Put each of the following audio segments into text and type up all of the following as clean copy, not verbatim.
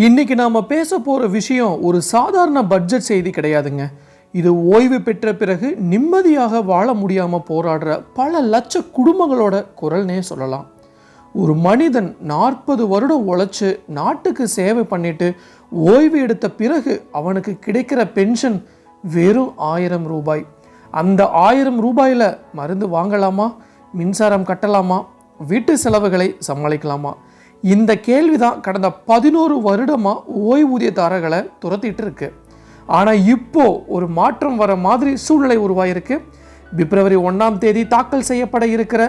இன்னைக்கு நாம பேச போற விஷயம் ஒரு சாதாரண பட்ஜெட் செய்தி கிடையாதுங்க. இது ஓய்வு பெற்ற பிறகு நிம்மதியாக வாழ முடியாம போராடுற பல லட்ச குடும்பங்களோட குரல்னே சொல்லலாம். ஒரு மனிதன் 40 வருடம் உழைச்சு நாட்டுக்கு சேவை பண்ணிட்டு ஓய்வு எடுத்த பிறகு அவனுக்கு கிடைக்கிற பென்ஷன் வெறும் 1000 ரூபாய். அந்த 1000 ரூபாயில மருந்து வாங்கலாமா, மின்சாரம் கட்டலாமா, வீட்டு செலவுகளை சமாளிக்கலாமா? இந்த கேள்விதான் கடந்த 11 வருடமா ஓய்வூதியதாரர்களை துரத்திட்டு இருக்கு. ஆனால் இப்போ ஒரு மாற்றம் வர மாதிரி சூழ்நிலை உருவாயிருக்கு. பிப்ரவரி 1ஆம் தேதி தாக்கல் செய்யப்பட இருக்கிற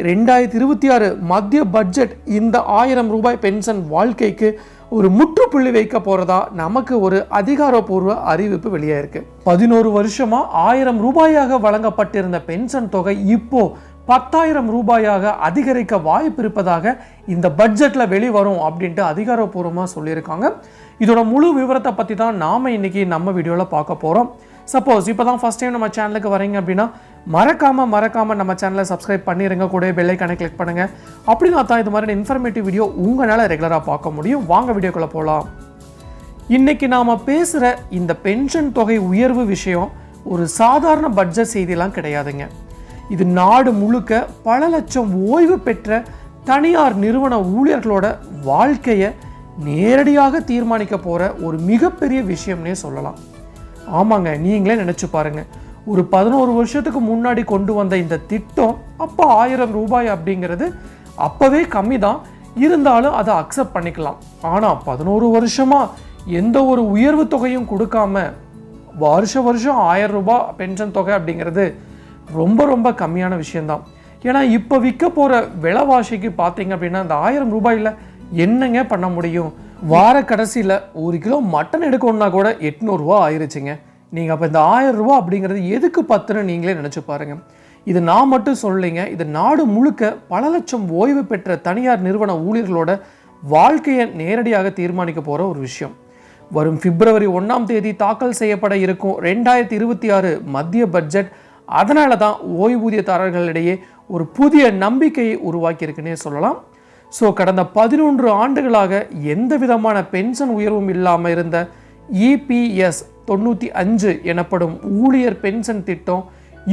2026 மத்திய பட்ஜெட் இந்த 1000 ரூபாய் பென்ஷன் வாழ்க்கைக்கு ஒரு முற்றுப்புள்ளி வைக்க போறதா நமக்கு ஒரு அதிகாரப்பூர்வ அறிவிப்பு வெளியாயிருக்கு. 11 வருஷமா 1000 ரூபாயாக வழங்கப்பட்டிருந்த பென்ஷன் தொகை இப்போ 10,000 ரூபாயாக அதிகரிக்க வாய்ப்பு இருப்பதாக இந்த பட்ஜெட்ல வெளிவரும் அப்படின்ட்டு அதிகாரப்பூர்வமாக சொல்லியிருக்காங்க. இதோட முழு விவரத்தை பற்றி தான் நாம இன்னைக்கு நம்ம வீடியோவில் பார்க்க போகிறோம். சப்போஸ் இப்போ தான் ஃபர்ஸ்ட் டைம் நம்ம சேனலுக்கு வரீங்க அப்படின்னா மறக்காம நம்ம சேனலை சப்ஸ்கிரைப் பண்ணிடுங்க, கூட பெல் ஐகானை கிளிக் பண்ணுங்க. அப்படின்னா தான் இது மாதிரி இன்ஃபர்மேட்டிவ் வீடியோ உங்களால் ரெகுலராக பார்க்க முடியும். வாங்க வீடியோக்குள்ளே போகலாம். இன்னைக்கு நாம் பேசுகிற இந்த பென்ஷன் தொகை உயர்வு விஷயம் ஒரு சாதாரண பட்ஜெட் செய்தியெல்லாம் கிடையாதுங்க. இது நாடு முழுக்க பல லட்சம் ஓய்வு பெற்ற தனியார் நிறுவன ஊழியர்களோட வாழ்க்கையை நேரடியாக தீர்மானிக்க போகிற ஒரு மிகப்பெரிய விஷயம்னே சொல்லலாம். ஆமாங்க, நீங்களே நினச்சி பாருங்க. ஒரு 11 வருஷத்துக்கு முன்னாடி கொண்டு வந்த இந்த திட்டம் அப்போ 1000 ரூபாய் அப்படிங்கிறது அப்போவே கம்மி தான், இருந்தாலும் அதை அக்செப்ட் பண்ணிக்கலாம். ஆனால் 11 வருஷமாக எந்த ஒரு உயர்வு தொகையும் கொடுக்காம வருஷம் 1000 ரூபாய் பென்ஷன் தொகை அப்படிங்கிறது ரொம்ப கம்மியான விஷயம்தான். ஏன்னா இப்போ விற்க போகிற விலைவாசிக்கு பார்த்தீங்க அப்படின்னா அந்த 1000 ரூபாயில் என்னங்க பண்ண முடியும்? வார கடைசியில் 1 கிலோ மட்டன் எடுக்கணும்னா கூட 800 ரூபா ஆயிருச்சுங்க. நீங்கள் அப்போ இந்த 1000 ரூபா அப்படிங்கிறது எதுக்கு பத்துன்னு நீங்களே நினச்சி பாருங்க. இது நான் மட்டும் சொல்லிங்க, இது நாடு முழுக்க பல லட்சம் ஓய்வு பெற்ற தனியார் நிறுவன ஊழியர்களோட வாழ்க்கையை நேரடியாக தீர்மானிக்க போகிற ஒரு விஷயம். வரும் பிப்ரவரி 1ஆம் தேதி தாக்கல் செய்யப்பட இருக்கும் 2026 மத்திய பட்ஜெட் அதனால தான் ஓய்வூதியதாரர்களிடையே ஒரு புதிய நம்பிக்கையை உருவாக்கியிருக்குன்னே சொல்லலாம். ஸோ கடந்த 11 ஆண்டுகளாக எந்த விதமான பென்ஷன் உயர்வும் இல்லாமல் இருந்த EPS 95 எனப்படும் ஊழியர் பென்ஷன் திட்டம்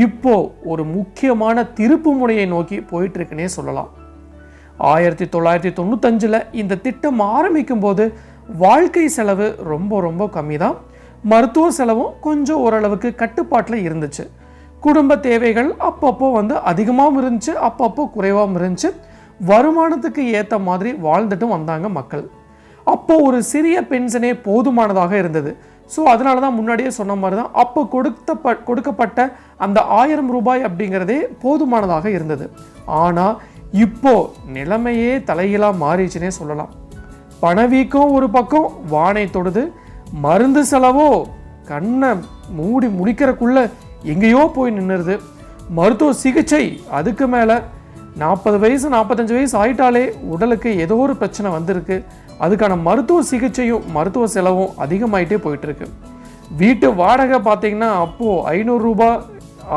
இப்போ ஒரு முக்கியமான திருப்பு முனையை நோக்கி போயிட்டு இருக்குன்னே சொல்லலாம். 1995 இந்த திட்டம் ஆரம்பிக்கும் போது வாழ்க்கை செலவு ரொம்ப கம்மி தான். மருத்துவ செலவும் கொஞ்சம் ஓரளவுக்கு கட்டுப்பாட்டில் இருந்துச்சு. குடும்ப தேவைகள் அப்பப்போ அதிகமாகவும் இருந்துச்சு, அப்பப்போ குறைவாகவும் இருந்துச்சு. வருமானத்துக்கு ஏற்ற மாதிரி வாழ்ந்துட்டும் வந்தாங்க மக்கள். அப்போ ஒரு சிறிய பென்ஷனே போதுமானதாக இருந்தது. ஸோ அதனால தான் முன்னாடியே சொன்ன மாதிரி தான் அப்போ கொடுக்கப்பட்ட அந்த 1000 ரூபாய் அப்படிங்கிறதே போதுமானதாக இருந்தது. ஆனால் இப்போ நிலைமையே தலைகீழாக மாறிச்சுன்னே சொல்லலாம். பணவீக்கம் ஒரு பக்கம் வானை தொடுது, மருந்து செலவோ கண்ணை மூடி முடிக்கிறக்குள்ள எங்கேயோ போய் நின்றுது. மருத்துவ சிகிச்சை அதுக்கு மேலே 40 வயசு 45 வயசு ஆயிட்டாலே உடலுக்கு ஏதோ ஒரு பிரச்சனை வந்திருக்கு. அதுக்கான மருத்துவ சிகிச்சையும் மருத்துவ செலவும் அதிகமாயிட்டே போயிட்டு இருக்கு. வீட்டு வாடகை பார்த்தீங்கன்னா அப்போது 500 ரூபாய்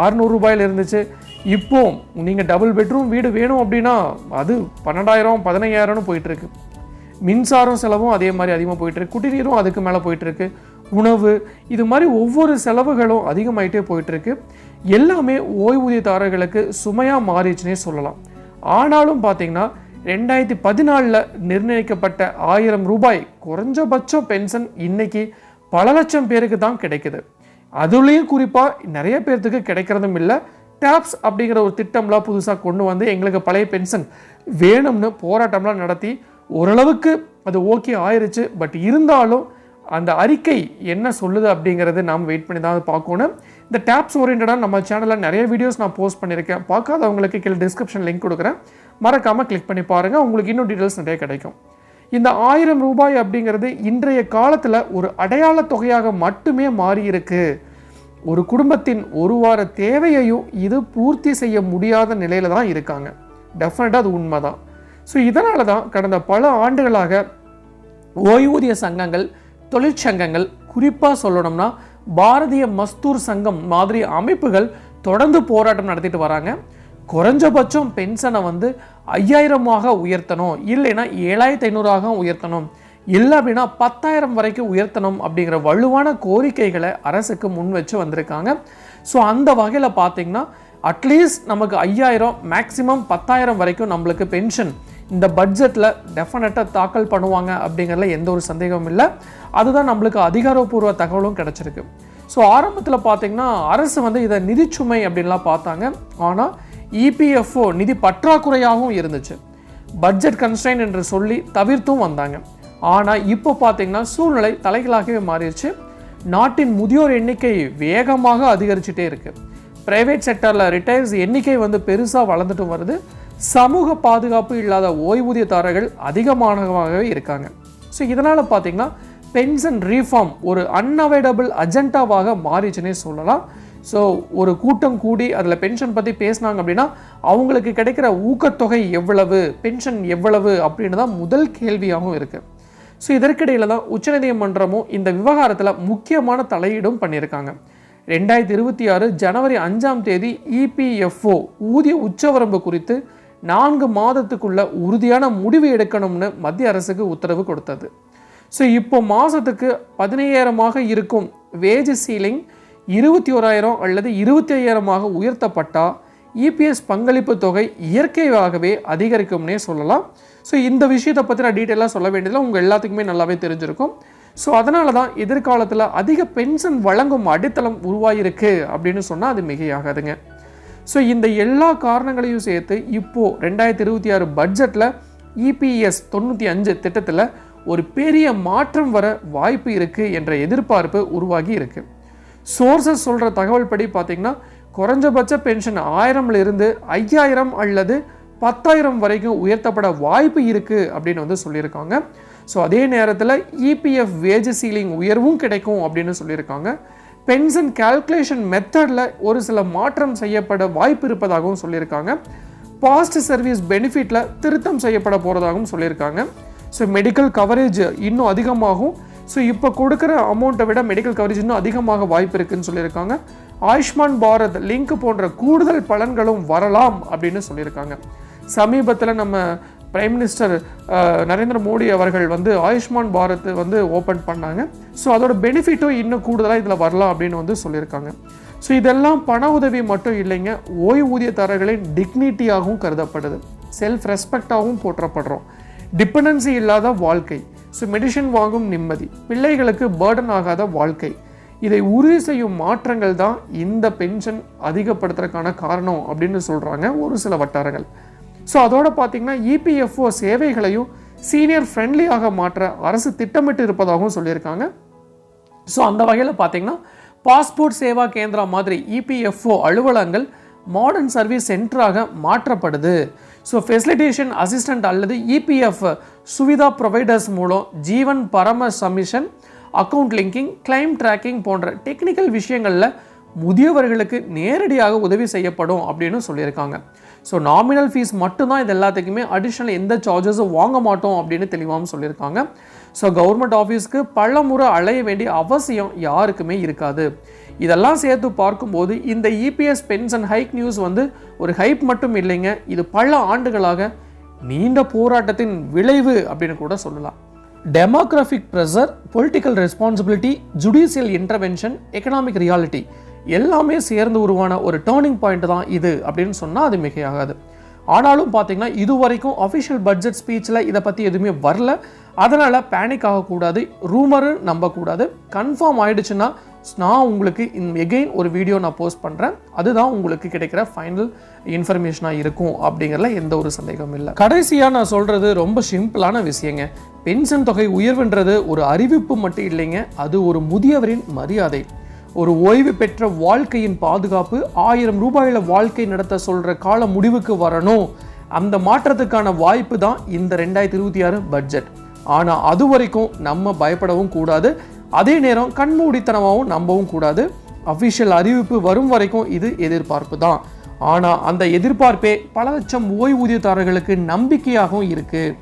600 ரூபாயில் இருந்துச்சு. இப்போ நீங்கள் டபுள் பெட்ரூம் வீடு வேணும் அப்படின்னா அது 12,000 15,000ன்னு போயிட்டு இருக்கு. மின்சாரம் செலவும் அதே மாதிரி அதிகமாக போயிட்டு இருக்கு. குடிநீரும் அதுக்கு மேலே போயிட்டு இருக்கு. உணவு, இது மாதிரி ஒவ்வொரு செலவுகளும் அதிகமாயிட்டே போயிட்டு இருக்கு. எல்லாமே ஓய்வூதியதாரர்களுக்கு சுமையாக மாறிச்சுன்னே சொல்லலாம். ஆனாலும் பார்த்தீங்கன்னா 2014 நிர்ணயிக்கப்பட்ட 1000 ரூபாய் குறைஞ்சபட்சம் பென்ஷன் இன்னைக்கு பல லட்சம் பேருக்கு தான் கிடைக்குது. அதுலேயும் குறிப்பாக நிறைய பேர்த்துக்கு கிடைக்கிறதும் இல்லை. டேப்ஸ் அப்படிங்கிற ஒரு திட்டம்லாம் புதுசாக கொண்டு வந்து எங்களுக்கு பழைய பென்ஷன் வேணும்னு போராட்டம்லாம் நடத்தி ஓரளவுக்கு அது ஓகே ஆயிருச்சு. பட் இருந்தாலும் அந்த அறிக்கை என்ன சொல்லுது அப்படிங்கிறது நாம் வெயிட் பண்ணி தான் பார்க்கணும். இந்த டேப்ஸ் ஓரியன்டாக நம்ம சேனலில் நிறைய வீடியோஸ் நான் போஸ்ட் பண்ணியிருக்கேன். பார்க்காதவங்களுக்கு கீழே டிஸ்கிரிப்ஷன் லிங்க் கொடுக்குறேன், மறக்காமல் கிளிக் பண்ணி பாருங்கள். உங்களுக்கு இன்னும் டீட்டெயில்ஸ் நிறைய கிடைக்கும். இந்த 1000 ரூபாய் அப்படிங்கிறது இன்றைய காலத்தில் ஒரு அடையாள தொகையாக மட்டுமே மாறி இருக்கு. ஒரு குடும்பத்தின் ஒரு வார தேவையையும் இது பூர்த்தி செய்ய முடியாத நிலையில தான் இருக்காங்க. டெஃபினட்டாக அது உண்மை தான். ஸோ இதனால தான் கடந்த பல ஆண்டுகளாக ஓய்வூதிய சங்கங்கள், தொழிற்சங்கங்கள், குறிப்பாக சொல்லணும்னா பாரதிய மஸ்தூர் சங்கம் மாதிரி அமைப்புகள் தொடர்ந்து போராட்டம் நடத்திட்டு வராங்க. குறைஞ்சபட்சம் பென்ஷனை 5000 உயர்த்தணும், இல்லைன்னா 7500 உயர்த்தணும். இல்லை அப்படின்னா 10,000 வரைக்கும் உயர்த்தணும் அப்படிங்கிற வலுவான கோரிக்கைகளை அரசுக்கு முன் வச்சு வந்திருக்காங்க. ஸோ அந்த வகையில் பார்த்தீங்கன்னா அட்லீஸ்ட் நமக்கு 5,000 மேக்ஸிமம் 10,000 வரைக்கும் நம்மளுக்கு பென்ஷன் இந்த பட்ஜெட்டில் டெஃபினட்டாக தாக்கல் பண்ணுவாங்க அப்படிங்கிறதுல எந்த ஒரு சந்தேகமும் இல்லை. அதுதான் நம்மளுக்கு அதிகாரப்பூர்வ தகவலும் கிடச்சிருக்கு. ஸோ ஆரம்பத்தில் பார்த்தீங்கன்னா அரசு இதை நிதிச்சுமை அப்படின்லாம் பார்த்தாங்க. ஆனால் இபிஎஃப்ஓ நிதி பற்றாக்குறையாகவும் இருந்துச்சு. பட்ஜெட் கன்ஸ்ட்ரெயின் என்று சொல்லி தவிர்த்தும் வந்தாங்க. ஆனால் இப்போ பார்த்தீங்கன்னா சூழ்நிலை தலைகளாகவே மாறிடுச்சு. நாட்டின் முதியோர் எண்ணிக்கை வேகமாக அதிகரிச்சுட்டே இருக்குது. பிரைவேட் செக்டரில் ரிட்டையர்ஸ் எண்ணிக்கை பெருசாக வளர்ந்துட்டு வருது. சமூக பாதுகாப்பு இல்லாத ஓய்வூதியதாரர்கள் அதிகமானவாகவே இருக்காங்க. ஸோ இதனால் பார்த்தீங்கன்னா பென்ஷன் ரீஃபார்ம் ஒரு அன்அவாய்டபிள் அஜெண்டாவாக மாறிச்சுன்னே சொல்லலாம். ஸோ ஒரு கூட்டம் கூடி அதில் பென்ஷன் பற்றி பேசினாங்க அப்படின்னா அவங்களுக்கு கிடைக்கிற ஊக்கத்தொகை எவ்வளவு, பென்ஷன் எவ்வளவு அப்படின்னு தான் முதல் கேள்வியாகவும் இருக்குது. ஸோ இதற்கிடையில் தான் உச்சநீதிமன்றமும் இந்த விவகாரத்தில் முக்கியமான தலையீடும் பண்ணியிருக்காங்க. 2026 ஜனவரி 5ஆம் தேதி இபிஎஃப்ஓ ஊதிய உச்சவரம்பு குறித்து 4 மாதத்துக்குள்ள உறுதியான முடிவு எடுக்கணும்னு மத்திய அரசுக்கு உத்தரவு கொடுத்தது. ஸோ இப்போ மாதத்துக்கு 15,000 இருக்கும் வேஜ் சீலிங் 21,000 அல்லது 25,000 உயர்த்தப்பட்டால் இபிஎஸ் பங்களிப்பு தொகை இயற்கையாகவே அதிகரிக்கும்னே சொல்லலாம். ஸோ இந்த விஷயத்தை பற்றி நான் டீட்டெயிலாக சொல்ல வேண்டியதில்லை, உங்கள் எல்லாத்துக்குமே நல்லாவே தெரிஞ்சிருக்கும். ஸோ அதனால தான் எதிர்காலத்தில் அதிக பென்ஷன் வழங்கும் அடித்தளம் உருவாகிருக்கு அப்படின்னு சொன்னால் அது மிகையாகாதுங்க. ஸோ இந்த எல்லா காரணங்களையும் சேர்த்து இப்போது 2026 பட்ஜெட்டில் இபிஎஸ் 95 திட்டத்தில் ஒரு பெரிய மாற்றம் வர வாய்ப்பு இருக்குது என்ற எதிர்பார்ப்பு உருவாகி இருக்குது. சோர்சஸ் சொல்கிற தகவல் படி பார்த்திங்கன்னா குறைஞ்சபட்ச பென்ஷன் 1000 5,000 அல்லது 10,000 வரைக்கும் உயர்த்தப்பட வாய்ப்பு இருக்குது அப்படின்னு சொல்லியிருக்காங்க. ஸோ அதே நேரத்தில் இபிஎஃப் வேஜ் சீலிங் உயர்வும் கிடைக்கும் அப்படின்னு சொல்லியிருக்காங்க. பென்ஷன் கால்குலேஷன் மெத்தடில் ஒரு சில மாற்றம் செய்யப்பட வாய்ப்பு இருப்பதாகவும் சொல்லியிருக்காங்க. பாஸ்ட் சர்வீஸ் பெனிஃபிட்டில் திருத்தம் செய்யப்பட போகிறதாகவும் சொல்லியிருக்காங்க. ஸோ மெடிக்கல் கவரேஜ் இன்னும் அதிகமாகும். ஸோ இப்போ கொடுக்குற அமௌண்ட்டை விட மெடிக்கல் கவரேஜ் இன்னும் அதிகமாக வாய்ப்பு இருக்குன்னு சொல்லியிருக்காங்க. ஆயுஷ்மான் பாரத் லிங்க் போன்ற கூடுதல் பலன்களும் வரலாம் அப்படின்னு சொல்லியிருக்காங்க. சமீபத்தில் நம்ம பிரைம் மினிஸ்டர் நரேந்திர மோடி அவர்கள் ஆயுஷ்மான் பாரத் ஓப்பன் பண்ணாங்க. ஸோ அதோட பெனிஃபிட்டும் இன்னும் கூடுதலாக இதில் வரலாம் அப்படின்னு சொல்லியிருக்காங்க. ஸோ இதெல்லாம் பண உதவி மட்டும் இல்லைங்க, ஓய்வூதியதாரர்களின் டிக்னிட்டியாகவும் கருதப்படுது, செல்ஃப் ரெஸ்பெக்டாகவும் போற்றப்படுறோம். டிபெண்டன்சி இல்லாத வாழ்க்கை, ஸோ மெடிசன் வாங்கும் நிம்மதி, பிள்ளைகளுக்கு பேர்டன் ஆகாத வாழ்க்கை, இதை உறுதி செய்யும் மாற்றங்கள் தான் இந்த பென்ஷன் அதிகப்படுத்துறதுக்கான காரணம் அப்படின்னு சொல்கிறாங்க ஒரு சில வட்டாரங்கள். ஸோ அதோட பார்த்தீங்கன்னா இபிஎஃப்ஓ சேவைகளையும் சீனியர் ஃப்ரெண்ட்லியாக மாற்ற அரசு திட்டமிட்டு இருப்பதாகவும் சொல்லியிருக்காங்க. ஸோ அந்த வகையில் பார்த்தீங்கன்னா பாஸ்போர்ட் சேவா கேந்திரா மாதிரி இபிஎஃப்ஓ அலுவலகங்கள் மாடர்ன் சர்வீஸ் சென்டராக மாற்றப்படுது. ஸோ ஃபெசிலிட்டேஷன் அசிஸ்டன்ட் அல்லது இபிஎஃப் சுவிதா ப்ரொவைடர்ஸ் மூலம் ஜீவன் பரம சமிஷன், அக்கௌண்ட் லிங்கிங், கிளைம் ட்ராக்கிங் போன்ற டெக்னிக்கல் விஷயங்களில் முதியவர்களுக்கு நேரடியாக உதவி செய்யப்படும் அப்படின்னு சொல்லியிருக்காங்க. ஸோ நாமினல் ஃபீஸ் மட்டும்தான் இது எல்லாத்துக்குமே, அடிஷ்னல் எந்த சார்ஜஸும் வாங்க மாட்டோம் அப்படின்னு தெளிவாகவும் சொல்லியிருக்காங்க. ஸோ கவர்மெண்ட் ஆஃபீஸ்க்கு பல முறை அலைய வேண்டிய அவசியம் யாருக்குமே இருக்காது. இதெல்லாம் சேர்த்து பார்க்கும்போது இந்த இபிஎஸ் பென்ஷன் ஹைக் நியூஸ் ஒரு ஹைப் மட்டும் இல்லைங்க, இது பல ஆண்டுகளாக நீண்ட போராட்டத்தின் விளைவு அப்படின்னு கூட சொல்லலாம். Demographic pressure, political responsibility, judicial intervention, economic reality எல்லாமே சேர்ந்து உருவான ஒரு டேர்னிங் பாயிண்ட் தான் இது அப்படின்னு சொன்னால் அது மிகையாகாது. ஆனாலும் பார்த்தீங்கன்னா இது வரைக்கும் அஃபிஷியல் பட்ஜெட் ஸ்பீச்சில் இதை பற்றி எதுவுமே வரல. அதனால் பேனிக் ஆகக்கூடாது, ரூமரு நம்பக்கூடாது. கன்ஃபார்ம் ஆகிடுச்சுன்னா நான் உங்களுக்கு எகெயின் ஒரு வீடியோ நான் போஸ்ட் பண்ணுறேன், அதுதான் உங்களுக்கு கிடைக்கிற ஃபைனல் இன்ஃபர்மேஷனாக இருக்கும் அப்படிங்கிறதுல எந்த ஒரு சந்தேகமும் இல்லை. கடைசியாக நான் சொல்கிறது ரொம்ப சிம்பிளான விஷயங்க. பென்ஷன் தொகை உயர்வுன்றது ஒரு அறிவிப்பு மட்டும் இல்லைங்க, அது ஒரு முதியவரின் மரியாதை, ஒரு ஓய்வு பெற்ற வாழ்க்கையின் பாதுகாப்பு. 1000 ரூபாயில் வாழ்க்கை நடத்த சொல்கிற கால முடிவுக்கு வரணும். அந்த மாற்றத்துக்கான வாய்ப்பு தான் இந்த 2026 பட்ஜெட். ஆனால் அது வரைக்கும் நம்ம பயப்படவும் கூடாது, அதே நேரம் கண்மூடித்தனமாகவும் நம்பவும் கூடாது. அஃபிஷியல் அறிவிப்பு வரும் வரைக்கும் இது எதிர்பார்ப்பு தான். ஆனால் அந்த எதிர்பார்ப்பே பல லட்சம் ஓய்வூதியதாரர்களுக்கு நம்பிக்கையாகவும் இருக்குது.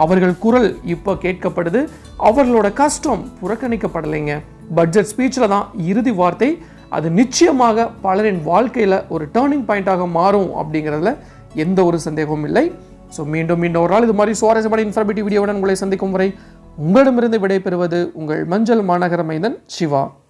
அவர்கள் குரல் இப்போ கேட்கப்படுது, அவர்களோட கஷ்டம் புறக்கணிக்கப்படலைங்க. பட்ஜெட் ஸ்பீச்சில் தான் இறுதி வார்த்தை. அது நிச்சயமாக பலரின் வாழ்க்கையில் ஒரு டேர்னிங் பாயிண்டாக மாறும் அப்படிங்கிறதுல எந்த ஒரு சந்தேகமும் இல்லை. ஸோ மீண்டும் ஒரு நாள் இது மாதிரி சுவாரஸ்யமான இன்ஃபர்மேட்டிவ் வீடியோவுடன் உங்களை சந்திக்கும் வரை உங்களிடமிருந்து விடைபெறுவது உங்கள் மஞ்சள் மாநகர மைந்தன் சிவா.